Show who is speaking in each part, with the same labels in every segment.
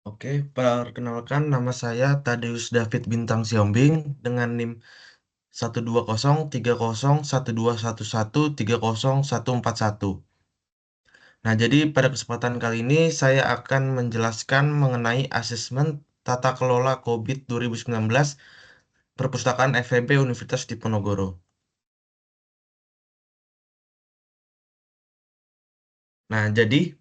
Speaker 1: Oke, perkenalkan nama saya Tadeus David Bintang Siombing dengan NIM 120301211301141. Nah, jadi pada kesempatan kali ini saya akan menjelaskan mengenai asesmen tata kelola COVID 2019 Perpustakaan FEB Universitas Diponegoro. Nah, jadi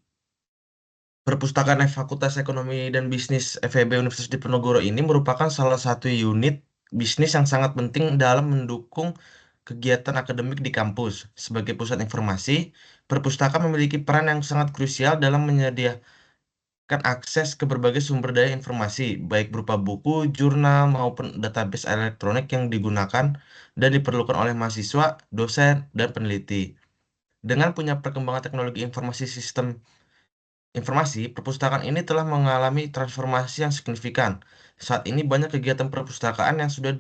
Speaker 1: Perpustakaan Fakultas Ekonomi dan Bisnis FEB Universitas Diponegoro ini merupakan salah satu unit bisnis yang sangat penting dalam mendukung kegiatan akademik di kampus. Sebagai pusat informasi, perpustakaan memiliki peran yang sangat krusial dalam menyediakan akses ke berbagai sumber daya informasi, baik berupa buku, jurnal, maupun database elektronik yang digunakan dan diperlukan oleh mahasiswa, dosen, dan peneliti. Dengan punya perkembangan teknologi informasi sistem informasi, perpustakaan ini telah mengalami transformasi yang signifikan. Saat ini banyak kegiatan perpustakaan yang sudah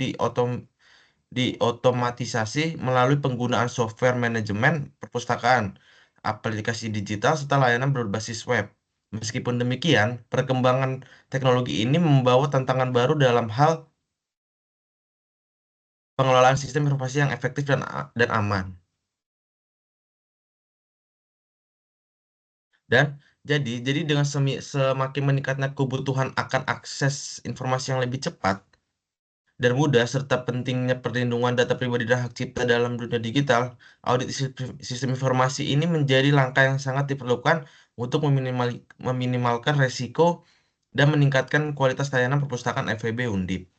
Speaker 1: diotomatisasi melalui penggunaan software manajemen perpustakaan, aplikasi digital, serta layanan berbasis web. Meskipun demikian, perkembangan teknologi ini membawa tantangan baru dalam hal pengelolaan sistem informasi yang efektif dan aman. Dan jadi dengan semakin meningkatnya kebutuhan akan akses informasi yang lebih cepat dan mudah serta pentingnya perlindungan data pribadi dan hak cipta dalam dunia digital, audit sistem informasi ini menjadi langkah yang sangat diperlukan untuk meminimalkan resiko dan meningkatkan kualitas layanan perpustakaan FEB Undip.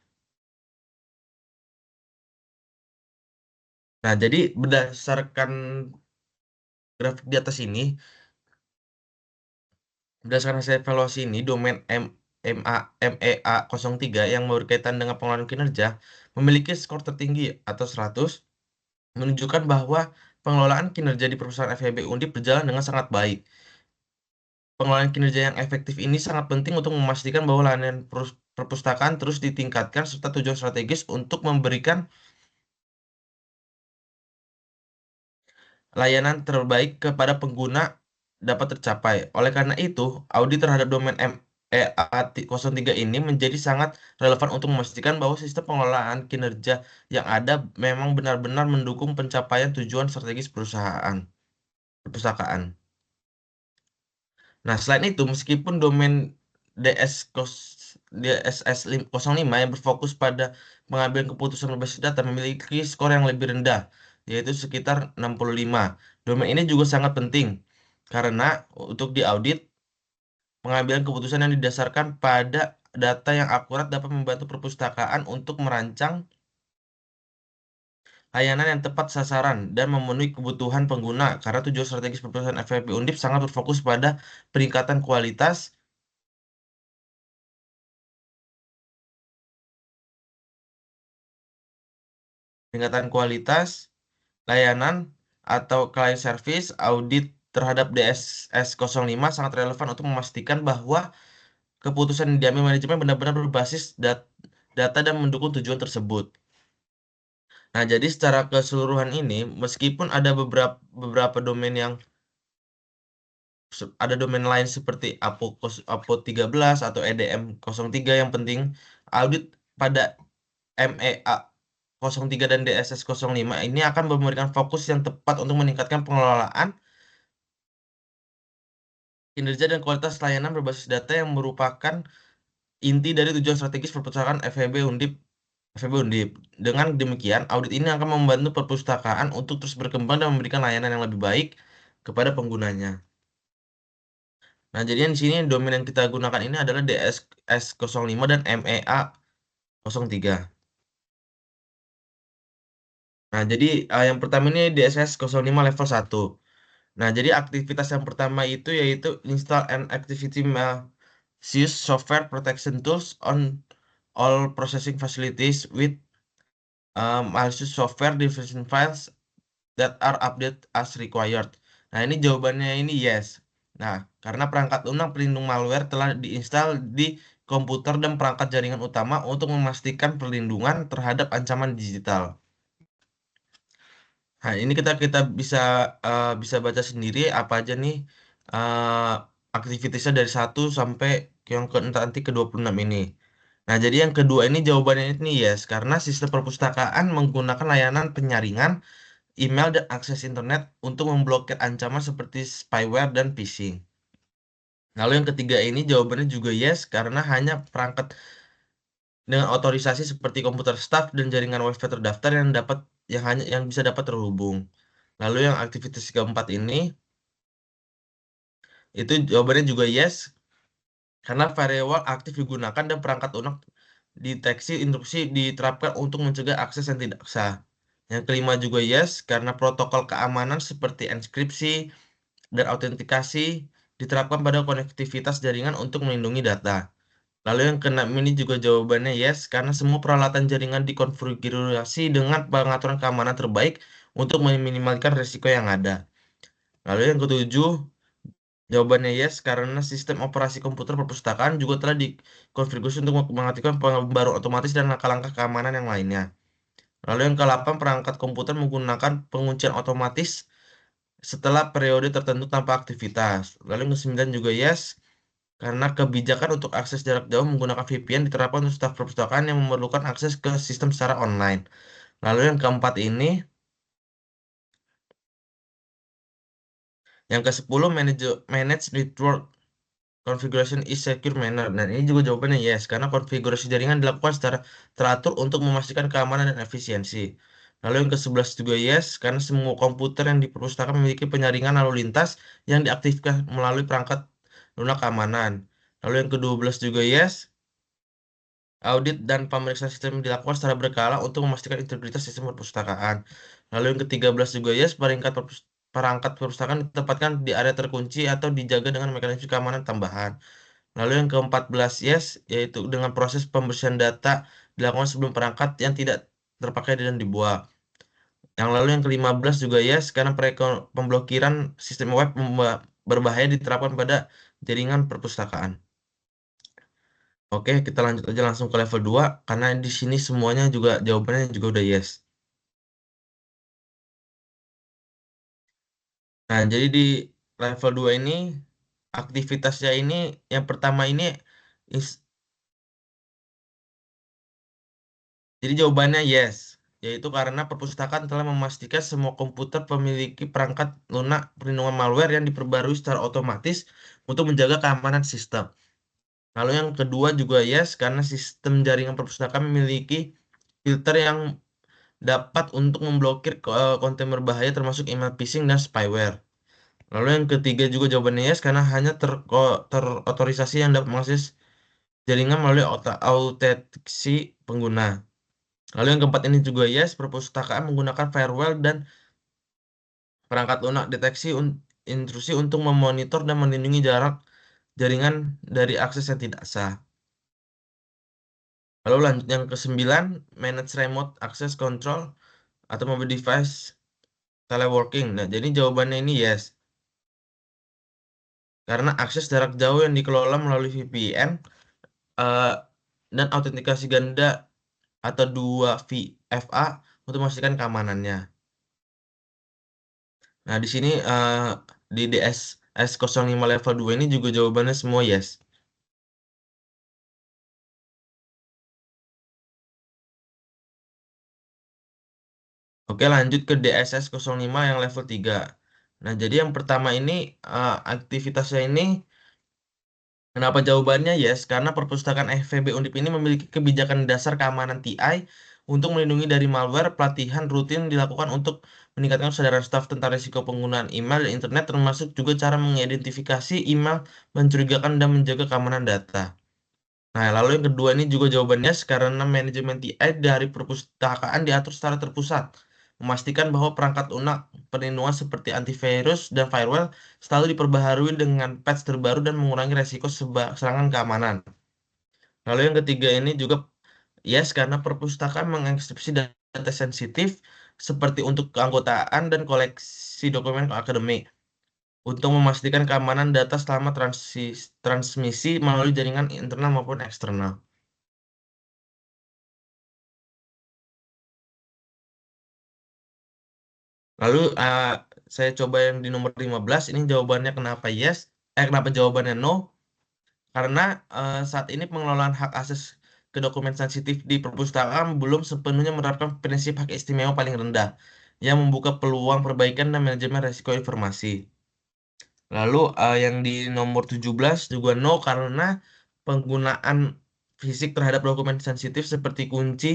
Speaker 1: Nah, jadi berdasarkan grafik di atas ini, berdasarkan hasil evaluasi ini, domain MEA 03 yang berkaitan dengan pengelolaan kinerja memiliki skor tertinggi atau 100, menunjukkan bahwa pengelolaan kinerja di perusahaan FEB Undip berjalan dengan sangat baik. Pengelolaan kinerja yang efektif ini sangat penting untuk memastikan bahwa layanan perpustakaan terus ditingkatkan serta tujuan strategis untuk memberikan layanan terbaik kepada pengguna dapat tercapai. Oleh karena itu, audit terhadap domain MEA 03 ini menjadi sangat relevan untuk memastikan bahwa sistem pengelolaan kinerja yang ada memang benar-benar mendukung pencapaian tujuan strategis perusahaan perpustakaan. Nah, selain itu, meskipun domain DSS05 yang berfokus pada pengambilan keputusan berbasis data memiliki skor yang lebih rendah, yaitu sekitar 65. Domain ini juga sangat penting karena untuk diaudit, pengambilan keputusan yang didasarkan pada data yang akurat dapat membantu perpustakaan untuk merancang layanan yang tepat sasaran dan memenuhi kebutuhan pengguna karena tujuan strategis perpustakaan FFP Undip sangat berfokus pada peningkatan kualitas layanan atau client service. Audit terhadap DSS 05 sangat relevan untuk memastikan bahwa keputusan yang diambil manajemen benar-benar berbasis data dan mendukung tujuan tersebut. Nah, jadi secara keseluruhan ini, meskipun ada beberapa domain yang ada domain lain seperti APO 13 atau EDM 03 yang penting, audit pada MEA 03 dan DSS 05 ini akan memberikan fokus yang tepat untuk meningkatkan pengelolaan kinerja dan kualitas layanan berbasis data yang merupakan inti dari tujuan strategis perpustakaan FEB Undip. Dengan demikian, audit ini akan membantu perpustakaan untuk terus berkembang dan memberikan layanan yang lebih baik kepada penggunanya. Nah, jadi yang di sini domain yang kita gunakan ini adalah DSS 05 dan MEA 03. Nah, jadi yang pertama ini DSS 05 level 1. Nah, jadi aktivitas yang pertama itu yaitu install and activity use software protection tools on all processing facilities with malicious software diffusion files that are updated as required. Nah, ini jawabannya ini yes. Nah, karena perangkat lunak pelindung malware telah diinstal di komputer dan perangkat jaringan utama untuk memastikan perlindungan terhadap ancaman digital. Nah, ini kita bisa bisa baca sendiri apa aja nih aktivitasnya dari 1 sampai yang ke nanti ke-26 ini. Nah, jadi yang kedua ini jawabannya ini yes, karena sistem perpustakaan menggunakan layanan penyaringan, email, dan akses internet untuk memblokir ancaman seperti spyware dan phishing. Lalu yang ketiga ini jawabannya juga yes, karena hanya perangkat dengan otorisasi seperti komputer staff dan jaringan WiFi terdaftar yang bisa dapat terhubung. Lalu yang aktivitas keempat ini itu jawabannya juga yes, karena firewall aktif digunakan dan perangkat lunak deteksi instruksi diterapkan untuk mencegah akses yang tidak sah. Yang kelima juga yes, karena protokol keamanan seperti enkripsi dan autentikasi diterapkan pada konektivitas jaringan untuk melindungi data. Lalu yang keenam ini juga jawabannya yes, karena semua peralatan jaringan dikonfigurasi dengan pengaturan keamanan terbaik untuk meminimalkan risiko yang ada. Lalu yang ketujuh, jawabannya yes, karena sistem operasi komputer perpustakaan juga telah dikonfigurasi untuk mengaktifkan pembaruan otomatis dan langkah-langkah keamanan yang lainnya. Lalu yang ke-8, perangkat komputer menggunakan penguncian otomatis setelah periode tertentu tanpa aktivitas. Lalu yang ke-9 juga yes, karena kebijakan untuk akses jarak jauh menggunakan VPN diterapkan untuk staf perpustakaan yang memerlukan akses ke sistem secara online. Lalu yang keempat ini, yang ke-10, manage network configuration is secure manner. Dan ini juga jawabannya yes, karena konfigurasi jaringan dilakukan secara teratur untuk memastikan keamanan dan efisiensi. Lalu yang ke-11 juga yes, karena semua komputer yang di perpustakaan memiliki penyaringan lalu lintas yang diaktifkan melalui perangkat lunak keamanan. Lalu yang ke-12 juga yes, audit dan pemeriksaan sistem dilakukan secara berkala untuk memastikan integritas sistem perpustakaan. Lalu yang ke-13 juga yes, perangkat perpustakaan ditempatkan di area terkunci atau dijaga dengan mekanisme keamanan tambahan. Lalu yang ke-14 yes, yaitu dengan proses pembersihan data dilakukan sebelum perangkat yang tidak terpakai dan dibuang. Yang lalu yang ke-15 juga yes, karena pemblokiran sistem web berbahaya diterapkan pada jaringan perpustakaan. Oke, kita lanjut aja langsung ke level 2 karena di sini semuanya juga jawabannya juga udah yes. Nah, jadi di level 2 ini aktivitasnya ini yang pertama ini is- jadi jawabannya yes, yaitu karena perpustakaan telah memastikan semua komputer memiliki perangkat lunak perlindungan malware yang diperbarui secara otomatis untuk menjaga keamanan sistem. Lalu yang kedua juga yes, karena sistem jaringan perpustakaan memiliki filter yang dapat untuk memblokir konten berbahaya termasuk email phishing dan spyware. Lalu yang ketiga juga jawabannya yes, karena hanya terotorisasi yang dapat mengakses jaringan melalui autentikasi pengguna. Lalu yang keempat ini juga yes, perpustakaan menggunakan firewall dan perangkat lunak deteksi intrusi untuk memonitor dan melindungi jarak jaringan dari akses yang tidak sah. Lalu lanjut yang ke-9, manage remote access control atau mobile device teleworking. Nah, jadi jawabannya ini yes. Karena akses jarak jauh yang dikelola melalui VPN eh, dan autentikasi ganda atau 2FA untuk memastikan keamanannya. Nah, di sini di DS-S05 level 2 ini juga jawabannya semua yes. Oke, lanjut ke DSS05 yang level 3. Nah, jadi yang pertama ini aktivitasnya ini kenapa jawabannya yes? Karena perpustakaan FVB Undip ini memiliki kebijakan dasar keamanan TI untuk melindungi dari malware. Pelatihan rutin dilakukan untuk meningkatkan kesadaran staf tentang risiko penggunaan email dan internet, termasuk juga cara mengidentifikasi email mencurigakan dan menjaga keamanan data. Nah, lalu yang kedua ini juga jawabannya karena manajemen TI dari perpustakaan diatur secara terpusat, memastikan bahwa perangkat lunak perlindungan seperti antivirus dan firewall selalu diperbaharui dengan patch terbaru dan mengurangi resiko serangan keamanan. Lalu yang ketiga ini juga yes, karena perpustakaan mengekskripsi data sensitif seperti untuk keanggotaan dan koleksi dokumen akademik untuk memastikan keamanan data selama transmisi melalui jaringan internal maupun eksternal. Lalu saya coba yang di nomor 15 ini jawabannya kenapa yes, kenapa jawabannya no? Karena saat ini pengelolaan hak akses ke dokumen sensitif di perpustakaan belum sepenuhnya menerapkan prinsip hak istimewa paling rendah yang membuka peluang perbaikan dan manajemen risiko informasi. Lalu yang di nomor 17 juga no karena penggunaan fisik terhadap dokumen sensitif seperti kunci,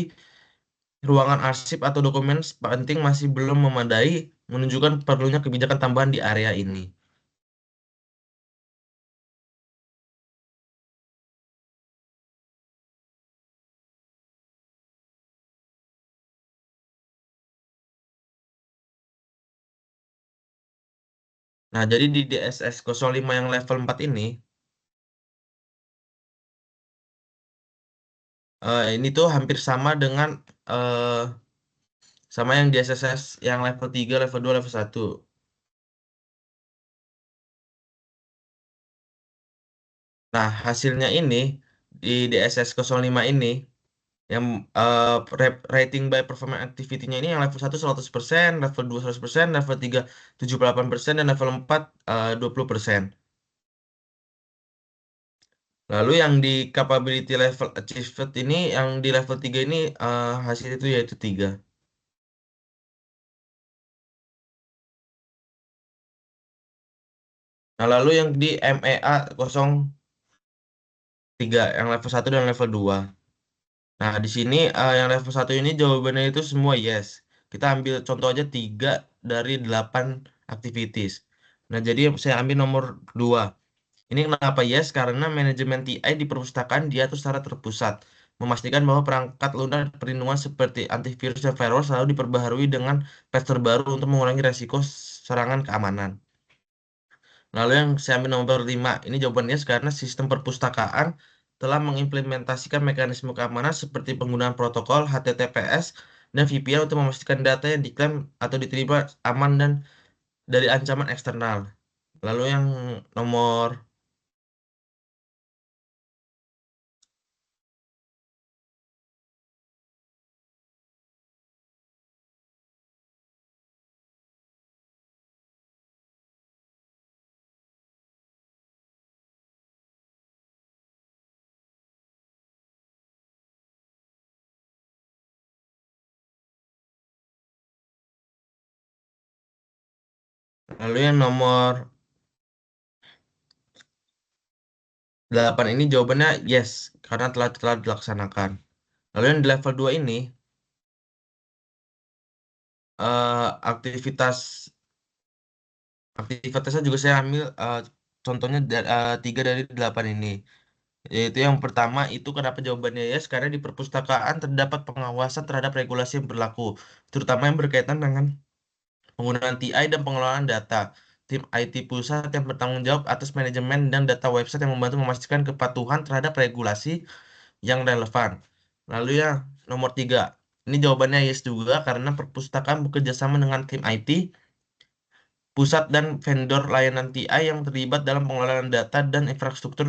Speaker 1: ruangan arsip atau dokumen penting masih belum memadai, menunjukkan perlunya kebijakan tambahan di area ini. Nah, jadi di DSS 05 yang level 4 ini, ini tuh hampir sama dengan eh, sama yang di SSS yang level 3, level 2, level 1. Nah, hasilnya ini di DSS 05 ini yang rating by performance activity-nya ini yang level 1 100%, level 2 100%, level 3 78%, dan level 4 20%. Lalu yang di capability level achieved ini, yang di level 3 ini hasil itu yaitu 3. Nah, lalu yang di MEA 03, yang level 1 dan level 2. Nah, di sini yang level 1 ini jawabannya itu semua yes. Kita ambil contoh aja 3 dari 8 activities. Nah, jadi saya ambil nomor 2. Ini kenapa yes? Karena manajemen TI di perpustakaan diatur secara terpusat, memastikan bahwa perangkat lunak perlindungan seperti antivirus dan firewall selalu diperbaharui dengan patch terbaru untuk mengurangi resiko serangan keamanan. Lalu yang saya ambil nomor 5, ini jawabannya karena sistem perpustakaan telah mengimplementasikan mekanisme keamanan seperti penggunaan protokol HTTPS dan VPN untuk memastikan data yang diklaim atau diterima aman dan dari ancaman eksternal. Lalu yang nomor lalu yang nomor 8 ini jawabannya yes, karena telah dilaksanakan. Lalu yang di level 2 ini, aktivitas aktivitasnya juga saya ambil contohnya 3 dari 8 ini. Yaitu yang pertama itu kenapa jawabannya yes, karena di perpustakaan terdapat pengawasan terhadap regulasi yang berlaku, terutama yang berkaitan dengan penggunaan TI dan pengelolaan data. Tim IT pusat yang bertanggung jawab atas manajemen dan data website yang membantu memastikan kepatuhan terhadap regulasi yang relevan. Lalu ya, nomor 3. Ini jawabannya yes juga karena perpustakaan bekerja sama dengan tim IT, pusat dan vendor layanan TI yang terlibat dalam pengelolaan data dan infrastruktur.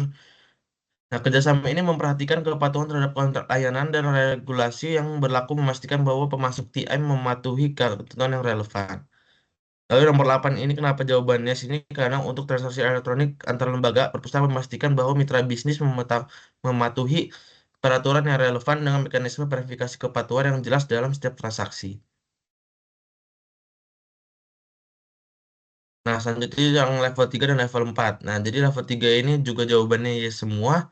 Speaker 1: Nah, kerjasama ini memperhatikan kepatuhan terhadap kontrak layanan dan regulasi yang berlaku memastikan bahwa pemasok TI mematuhi ketentuan yang relevan. Lalu nomor 8 ini kenapa jawabannya sini? Karena untuk transaksi elektronik antar lembaga, perpustakaan memastikan bahwa mitra bisnis mematuhi peraturan yang relevan dengan mekanisme verifikasi kepatuhan yang jelas dalam setiap transaksi. Nah, selanjutnya yang level 3 dan level 4. Nah, jadi level 3 ini juga jawabannya ya semua.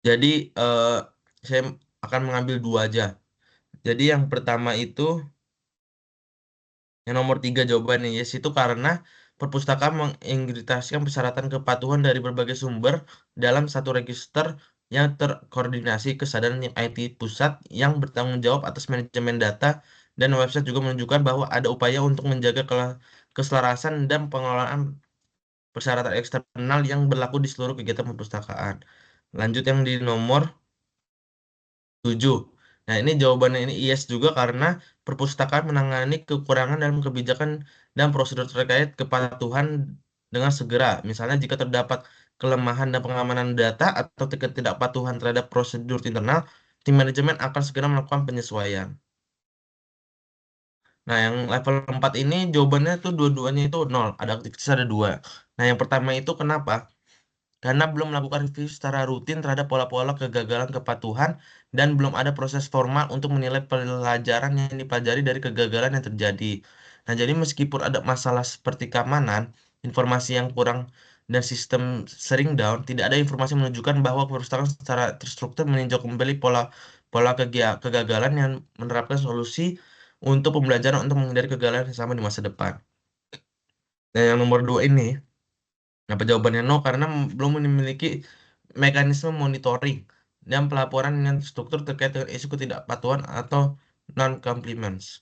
Speaker 1: Jadi, saya akan mengambil dua aja. Jadi, yang pertama itu, yang nomor 3 jawabannya yes itu karena perpustakaan mengintegrasikan persyaratan kepatuhan dari berbagai sumber dalam satu register yang terkoordinasi. Kesadaran yang IT pusat yang bertanggung jawab atas manajemen data dan website juga menunjukkan bahwa ada upaya untuk menjaga keselarasan dan pengelolaan persyaratan eksternal yang berlaku di seluruh kegiatan perpustakaan. Lanjut yang di nomor 7. Nah, ini jawabannya ini yes juga karena perpustakaan menangani kekurangan dalam kebijakan dan prosedur terkait kepatuhan dengan segera. Misalnya jika terdapat kelemahan dan pengamanan data atau ketidakpatuhan terhadap prosedur internal, tim manajemen akan segera melakukan penyesuaian. Nah, yang level 4 ini jawabannya tuh dua-duanya itu nol. Ada aktivitas ada dua. Nah, yang pertama itu kenapa? karena belum melakukan review secara rutin terhadap pola-pola kegagalan kepatuhan dan belum ada proses formal untuk menilai pelajaran yang dipelajari dari kegagalan yang terjadi. Nah, jadi meskipun ada masalah seperti keamanan, informasi yang kurang dan sistem sering down, tidak ada informasi menunjukkan bahwa perpustakaan secara terstruktur meninjau kembali pola pola kegagalan yang menerapkan solusi untuk pembelajaran untuk menghindari kegagalan yang sama di masa depan. Dan yang nomor dua ini, apa jawabannya no? Karena belum memiliki mekanisme monitoring dan pelaporan dengan struktur terkait dengan isu ketidakpatuhan atau non-compliance.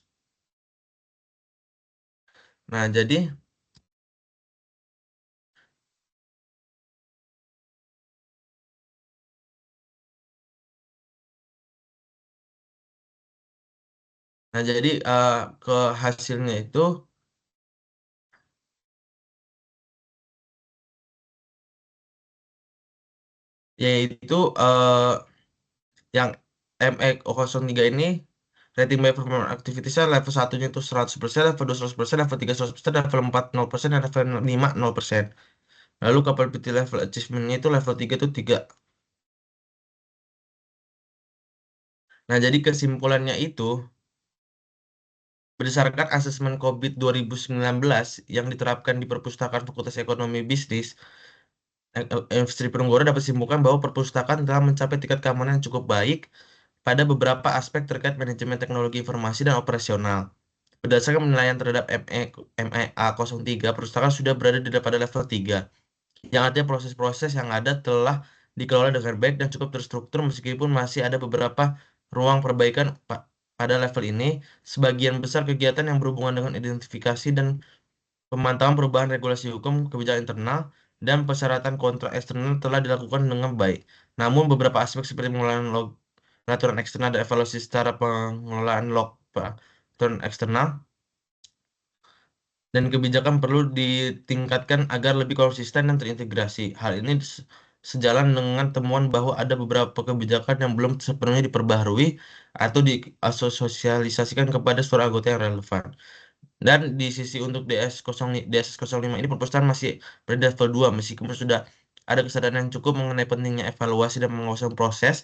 Speaker 1: Nah, jadi ke hasilnya itu yaitu yang ME03 ini rating by performance activity-nya level satunya itu 100%, level 2 100%, level 3 100%, level 4 0%, dan level 5 0%. Lalu capability level achievement-nya itu level 3 itu 3. Nah, jadi kesimpulannya itu berdasarkan asesmen COVID 2019 yang diterapkan di Perpustakaan Fakultas Ekonomi Bisnis, Industri Penunggoro dapat simpulkan bahwa perpustakaan telah mencapai tingkat keamanan yang cukup baik pada beberapa aspek terkait manajemen teknologi informasi dan operasional. Berdasarkan penilaian terhadap MEA03, perpustakaan sudah berada pada level 3, yang artinya proses-proses yang ada telah dikelola dengan baik dan cukup terstruktur meskipun masih ada beberapa ruang perbaikan pada level ini. Sebagian besar kegiatan yang berhubungan dengan identifikasi dan pemantauan perubahan regulasi hukum, kebijakan internal, dan persyaratan kontrak eksternal telah dilakukan dengan baik. Namun beberapa aspek seperti pengelolaan log, peraturan eksternal dan evaluasi secara pengelolaan log peraturan eksternal dan kebijakan perlu ditingkatkan agar lebih konsisten dan terintegrasi. Hal ini sejalan dengan temuan bahwa ada beberapa kebijakan yang belum sepenuhnya diperbaharui atau diasosialisasikan kepada seluruh anggota yang relevan. Dan di sisi untuk DS05 ini perpustakaan masih berada di level 2 meskipun sudah ada kesadaran yang cukup mengenai pentingnya evaluasi dan pengawasan proses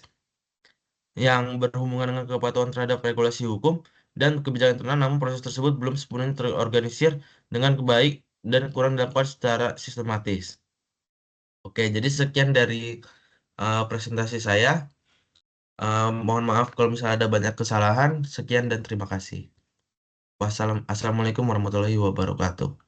Speaker 1: yang berhubungan dengan kepatuhan terhadap regulasi hukum dan kebijakan internal, namun proses tersebut belum sepenuhnya terorganisir dengan baik dan kurang dilakukan secara sistematis. Oke, jadi sekian dari presentasi saya. Mohon maaf kalau misalnya ada banyak kesalahan. Sekian dan terima kasih. Assalamualaikum warahmatullahi wabarakatuh.